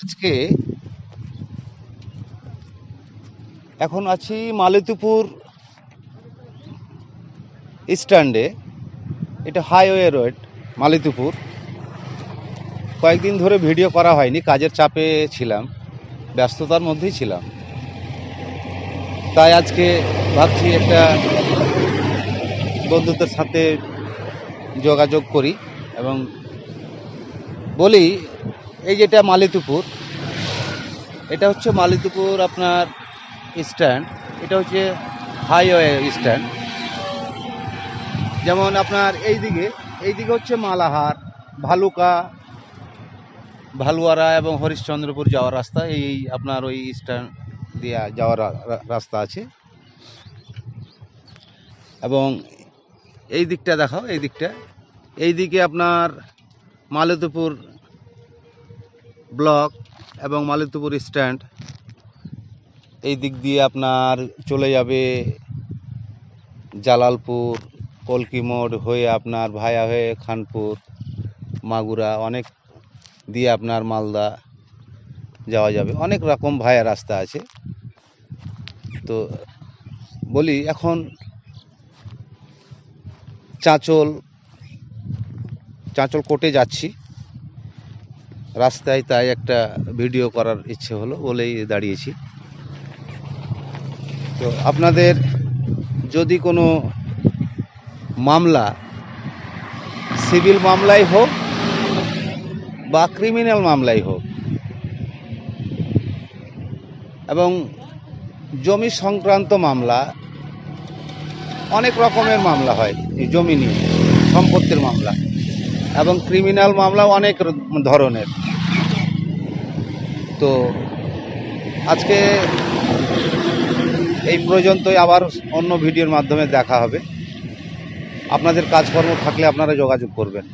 আজকে এখন আছি মালতীপুর স্ট্যান্ডে। এটা হাইওয়ে রোড মালতীপুর। কয়েকদিন ধরে ভিডিও করা হয়নি, কাজের চাপে ছিলাম, ব্যস্ততার মধ্যেই ছিলাম। তাই আজকে ভাবছি একটা বন্ধুদের সাথে যোগাযোগ করি এবং বলি, এই যেটা মালতীপুর, এটা হচ্ছে মালতীপুর আপনার স্ট্যান্ড। এটা হচ্ছে হাইওয়ে স্ট্যান্ড। যেমন আপনার এইদিকে হচ্ছে মালাহার, ভালুকা, ভালুয়ারা এবং হরিশ্চন্দ্রপুর যাওয়ার রাস্তা। এই আপনার ওই স্ট্যান্ড দিয়ে যাওয়ার রাস্তা আছে। এবং এই দিকটা দেখাও, এইদিকে আপনার মালতীপুর ব্লক এবং মালতীপুর স্ট্যান্ড। এই দিক দিয়ে আপনার চলে যাবে জালালপুর, কলকি মোড় হয়ে আপনার ভায়া হয়ে খানপুর, মাগুরা, অনেক দিয়ে আপনার মালদা যাওয়া যাবে। অনেক রকম ভায়া রাস্তা আছে। তো বলি, এখন চাঁচল কোর্টে যাচ্ছি রাস্তায়, তাই একটা ভিডিও করার ইচ্ছে হলো বলেই দাঁড়িয়েছি। তো আপনাদের যদি কোনো মামলা, সিভিল মামলাই হোক বা ক্রিমিনাল মামলাই হোক, এবং জমি সংক্রান্ত মামলা, অনেক রকমের মামলা হয় এই জমি নিয়ে, সম্পত্তির মামলা এবং ক্রিমিনাল মামলাও অনেক ধরনের। তো আজকে এই পর্যন্তই, আবার অন্য ভিডিওর মাধ্যমে দেখা হবে। আপনাদের কাজকর্ম থাকলে আপনারা যোগাযোগ করবেন।